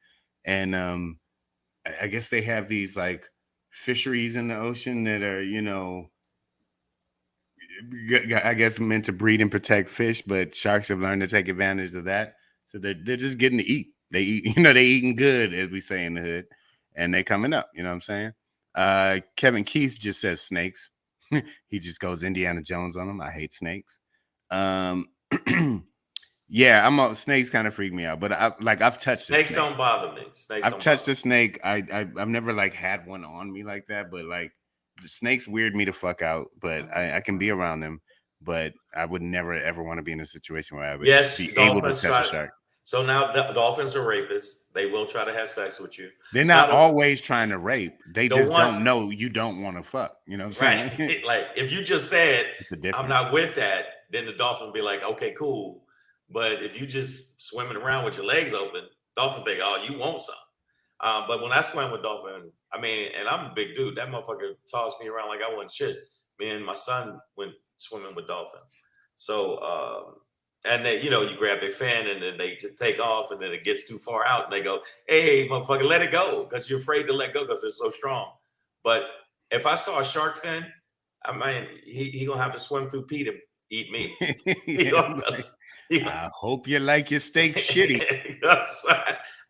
and I guess they have these like fisheries in the ocean that are I guess meant to breed and protect fish, but sharks have learned to take advantage of that. So they're just getting to eat. They eat, they eating good, as we say in the hood, and they coming up. You know what I'm saying? Kevin Keith just says snakes. He just goes Indiana Jones on them. I hate snakes. Snakes kind of freak me out, but I've touched snakes. Don't bother me. I've touched a snake. I've never like had one on me like that, but like the snakes weird me the fuck out. But I can be around them. But I would never ever want to be in a situation where I would be able to touch a shark. So now the dolphins are rapists. They will try to have sex with you. They're not always trying to rape. They just don't know you don't want to fuck. You know what I'm saying? Right. Like if you just said I'm not with that, then the dolphin will be like, okay, cool. But if you just swimming around with your legs open, dolphin think, oh, you want some. But when I swam with dolphin, and I'm a big dude, that motherfucker tossed me around like I wasn't shit. Me and my son went swimming with dolphins. So and they, you grab their fin and then they just take off, and then it gets too far out and they go, hey, motherfucker, let it go, because you're afraid to let go because they're so strong. But if I saw a shark fin, he gonna have to swim through pee to eat me. I hope you like your steak shitty.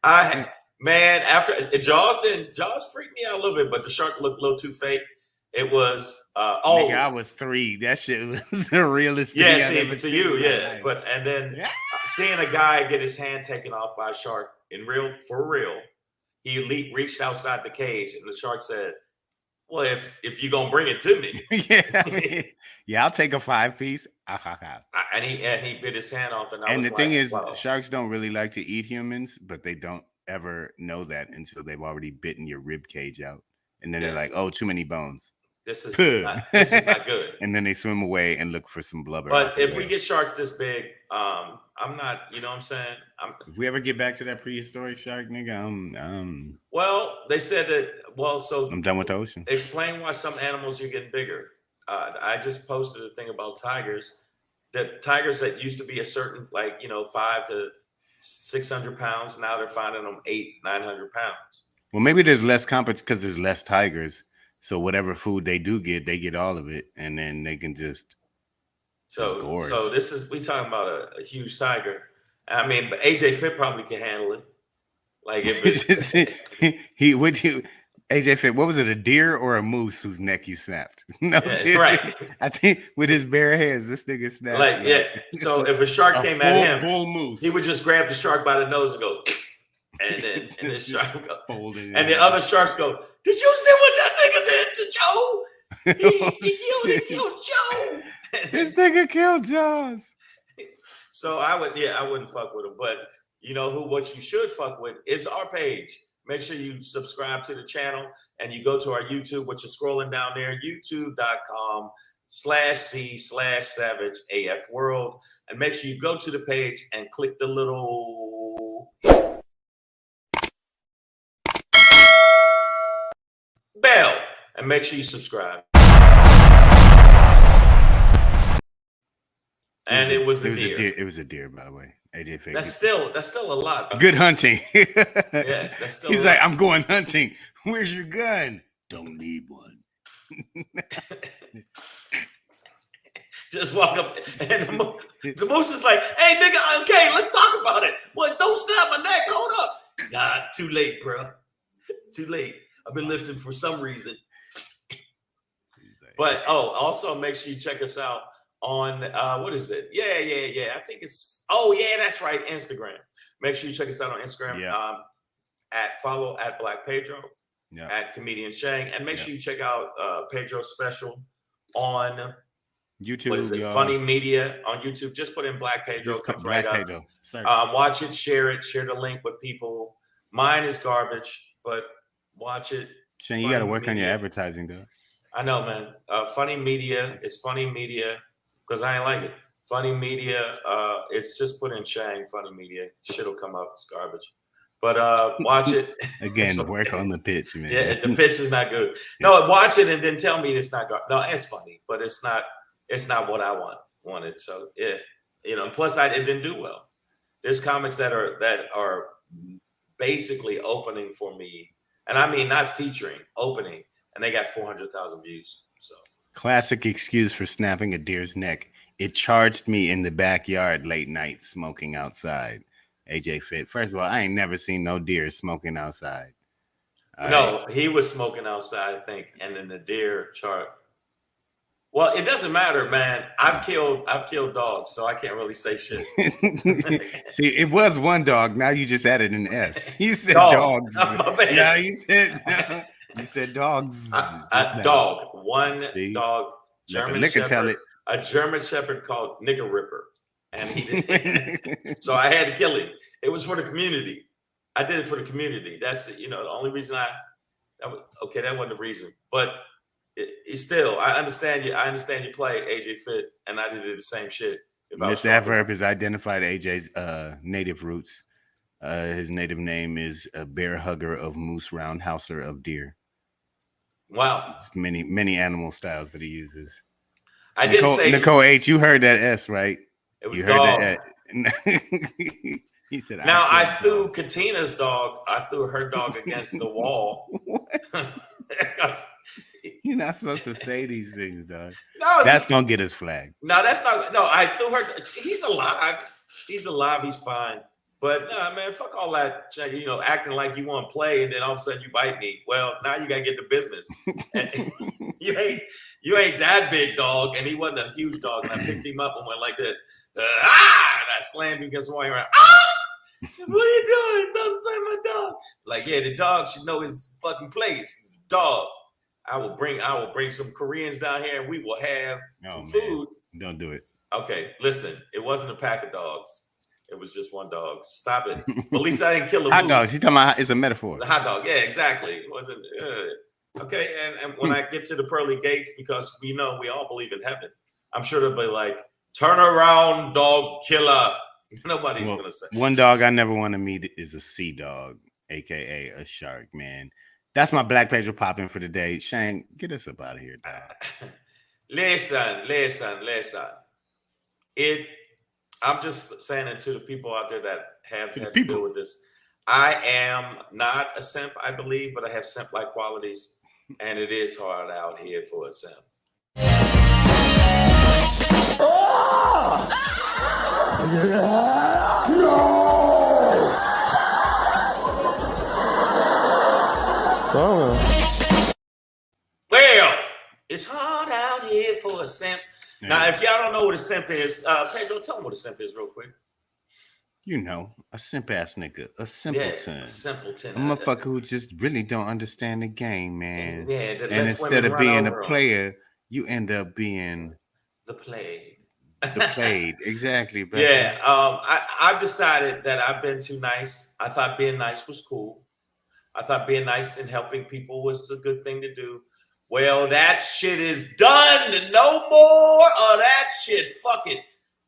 After Jaws freaked me out a little bit, but the shark looked a little too fake. It was nigga, I was 3. That shit was the realest thing I've ever seen. Yeah. But and then seeing a guy get his hand taken off by a shark for real, he reached outside the cage, and the shark said, well, if you're gonna bring it to me, I'll take a 5-piece. And he bit his hand off, and the thing is, sharks don't really like to eat humans, but they don't ever know that until they've already bitten your rib cage out, and then they're like, oh, too many bones. this is not good. And then they swim away and look for some blubber. But if we get sharks this big, I'm not, you know what I'm saying? If we ever get back to that prehistoric shark, nigga, well, they said that, so I'm done with the ocean. Explain why some animals are getting bigger. I just posted a thing about tigers. That tigers that used to be a certain, 5 to 600 pounds, now they're finding them 800-900 pounds. Well, maybe there's less competition because there's less tigers. So whatever food they do get, they get all of it, and then they can just. So we talking about a huge tiger. I mean, but AJ Fit probably can handle it. Like if AJ Fit, what was it, a deer or a moose whose neck you snapped? No, right. I think with his bare hands, this nigga snapped. So if a shark came at him, full moose, he would just grab the shark by the nose and go, and then the shark would go, and the other sharks go, did you see what that nigga did to Joe? He killed Joe. This nigga killed Jaws. So I wouldn't fuck with him. But you know what you should fuck with is our page. Make sure you subscribe to the channel and you go to our YouTube, which is scrolling down there, youtube.com/C/SavageAFWorld. And make sure you go to the page and click the little bell and make sure you subscribe. And it was a deer. It was a deer, by the way. AJ Fake. That's still a lot. Good hunting. Yeah, that's still. He's like, I'm going hunting. Where's your gun? Don't need one. Just walk up, and the moose is like, "Hey, nigga, okay, let's talk about it. What? Don't snap my neck. Hold up. Nah, too late, bro. Too late. I've been lifting for some reason. But also make sure you check us out on what is it? Yeah. I think it's that's right, Instagram. Make sure you check us out on Instagram. Yeah. Follow at Black Pedro, yeah. at Comedian Shang, and make sure you check out Pedro's special on YouTube. What is it? Funny Media on YouTube. Just put in Black Pedro. Comes Black right Pedro. Watch it, share the link with people. Mine is garbage, but watch it. Shane, you got to work on your advertising, though. I know, man. Funny Media is Funny Media because I ain't like it. Funny Media, it's just put in Shang Funny Media. Shit'll come up. It's garbage. But watch it. Again, work on the pitch, man. Yeah, the pitch is not good. No, watch it and then tell me it's not garbage. No, it's funny, but it's not what I wanted. So yeah, plus it didn't do well. There's comics that are basically opening for me. And I mean, not featuring, opening. And they got 400,000 views. So classic excuse for snapping a deer's neck. It charged me in the backyard late night smoking outside. AJ Fit. First of all, I ain't never seen no deer smoking outside. No, he was smoking outside, I think, and then the deer charged. Well, it doesn't matter, man. I've killed dogs, so I can't really say shit. See, it was one dog. Now you just added an S. You said dogs. Yeah, you said dogs. Dog. One dog. German Shepherd. A German Shepherd called Nigger Ripper. And he did. So I had to kill him. It was for the community. I did it for the community. That's the only reason that wasn't the reason. But it's still, I understand you. I understand you play AJ Fit, and I did the same shit. This adverb has identified AJ's native roots. His native name is a bear hugger of moose, roundhouser of deer. Wow. It's many animal styles that he uses. I didn't say Nicole H. You heard that S, right? You heard that. He said. Now I threw Katina's dog. I threw her dog against the wall. You're not supposed to say these things, dog. No, that's gonna get us flagged. No, that's not. No, I threw her. He's alive. He's alive. He's fine. But no, man, fuck all that. Acting like you want to play, and then all of a sudden you bite me. Well, now you gotta get to business. You ain't that big dog, and he wasn't a huge dog. And I picked him up and went like this. And I slammed him against the wall. And went, She's, what are you doing? Don't slam my dog. Like, yeah, the dog should know his fucking place. It's a dog. I will bring some Koreans down here, and we will have some food. Don't do it. Okay, listen. It wasn't a pack of dogs. It was just one dog. Stop it. Well, at least I didn't kill a hot dogs. He's talking about it's a metaphor. The hot dog. Yeah, exactly. It wasn't. Okay, and when I get to the pearly gates, because we know we all believe in heaven, I'm sure they'll be like, "Turn around, dog killer." Nobody's gonna say. One dog I never want to meet is a sea dog, aka a shark. Man, that's my Black Pedro popping for the day. Shang, get us up out of here, dog. Listen. I'm just saying it to the people out there that have to deal with this. I am not a simp, I believe, but I have simp-like qualities, and it is hard out here for a simp. Well, it's hard out here for a simp. Yeah. Now, if y'all don't know what a simp is, Pedro, tell them what a simp is real quick. You know, a simp ass nigga, a simpleton. Yeah, a simpleton. A motherfucker who just really don't understand the game, man. Yeah, and instead of being a player, you end up being the played. The played, exactly, bro. Yeah, I've decided that I've been too nice. I thought being nice was cool. I thought being nice and helping people was a good thing to do. Well, that shit is done. No more of that shit. Fuck it.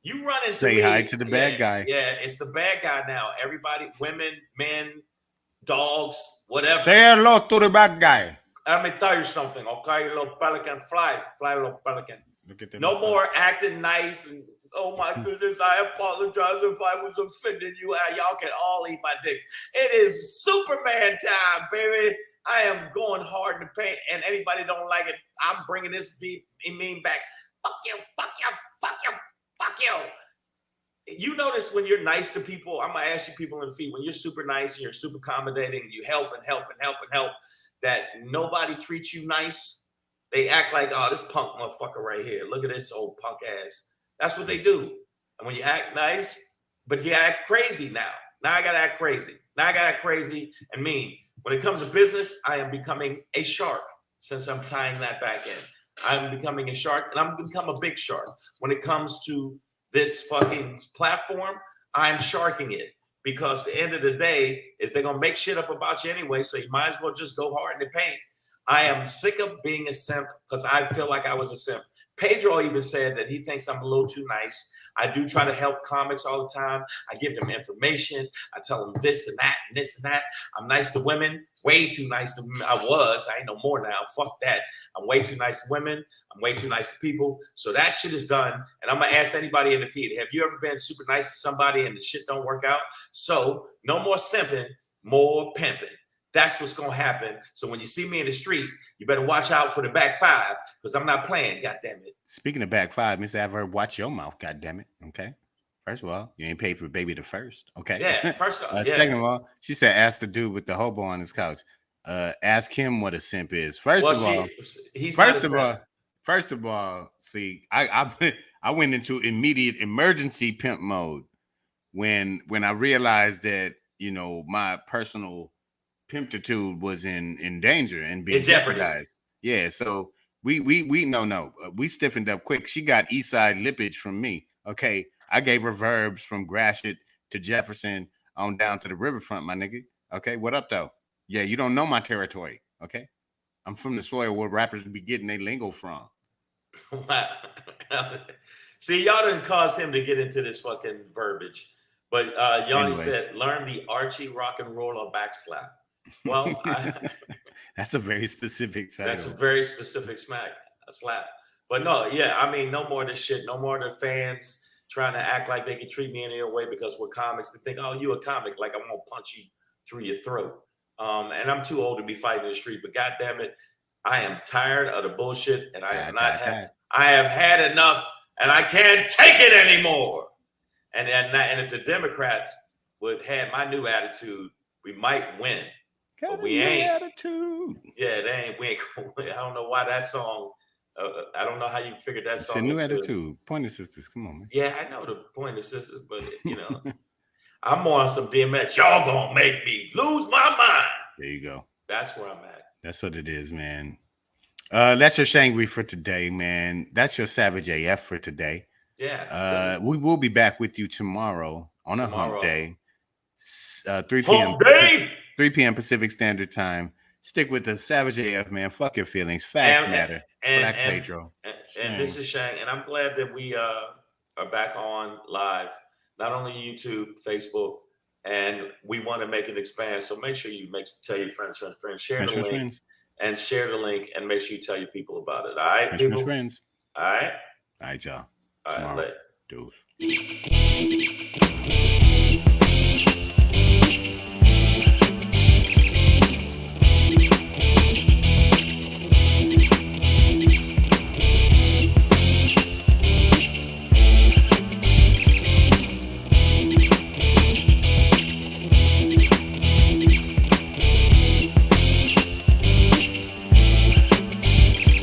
You run into Say hi to the bad guy. Yeah, it's the bad guy now. Everybody, women, men, dogs, whatever. Say hello to the bad guy. Let me tell you something, okay? Little pelican, fly, little pelican. No more acting nice and oh my goodness, I apologize if I was offending you. Y'all can all eat my dicks. It is Superman time, baby. I am going hard in the paint, and anybody don't like it, I'm bringing this meme back. Fuck you, fuck you, fuck you, fuck you. You notice when you're nice to people, I'm gonna ask you people in the feed, when you're super nice and you're super accommodating and you help, that nobody treats you nice. They act like, oh, this punk motherfucker right here. Look at this old punk ass. That's what they do. And when you act nice, but you act crazy now. Now I gotta act crazy. Now I gotta act crazy and mean. When it comes to business, I am becoming a shark since I'm tying that back in. I'm becoming a shark, and I'm going to become a big shark. When it comes to this fucking platform, I'm sharking it because the end of the day is they're going to make shit up about you anyway, so you might as well just go hard in the paint. I am sick of being a simp because I feel like I was a simp. Pedro even said that he thinks I'm a little too nice. I do try to help comics all the time. I give them information. I tell them this and that and this and that. I'm nice to women, way too nice to women. I ain't no more now. Fuck that. I'm way too nice to women. I'm way too nice to people. So that shit is done. And I'm going to ask anybody in the feed, have you ever been super nice to somebody and the shit don't work out? So no more simping, more pimping. That's what's going to happen. So when you see me in the street, you better watch out for the back five because I'm not playing, goddammit. Speaking of back five, Miss Adverb, watch your mouth, goddammit. Okay. First of all, you ain't paid for baby the first. Okay. Yeah. First of all. Second of all, she said, ask the dude with the hobo on his couch. Ask him what a simp is. First of all, see, I went into immediate emergency pimp mode when I realized that, you know, my personal pimpitude was in danger and being jeopardized. Yeah, so we stiffened up quick. She got east side lippage from me. Okay, I gave her verbs from Gratiot to Jefferson on down to the riverfront, my nigga. Okay, what up though? Yeah, you don't know my territory. Okay, I'm from the soil where rappers be getting their lingo from. Wow. See, y'all didn't cause him to get into this fucking verbiage, but Yanni said, learn the Archie rock and roll or backslap. Well, that's a very specific title. That's a very specific slap. But no, yeah, I mean, no more of this shit. No more of the fans trying to act like they can treat me any other way because we're comics. To think, oh, you a comic, like I'm gonna punch you through your throat. And I'm too old to be fighting in the street. But goddamn it, I am tired of the bullshit, and I have had enough, and I can't take it anymore. And if the Democrats would have my new attitude, we might win. But we ain't. Attitude. Yeah, I don't know why that song. I don't know how you figured that song. It's a new attitude. Pointer Sisters, come on, man. Yeah, I know the Pointer Sisters, but you know, I'm more on some DMX. Y'all gonna make me lose my mind. There you go. That's where I'm at. That's what it is, man. That's your Shangry for today, man. That's your Savage AF for today. Yeah. We will be back with you tomorrow on a hump day. 3 p.m. Hump day. 3 p.m. Pacific Standard Time, Stick with the Savage AF, man. Fuck your feelings. Facts matter. Black Pedro. And this is Shang, and I'm glad that we are back on live, not only YouTube, Facebook, and we want to make it expand. So make sure you tell your friends, share the link, and share the link, and make sure you tell your people about it. All right, people. Friends. All right. All right, y'all. All right, Tomorrow. Deuce.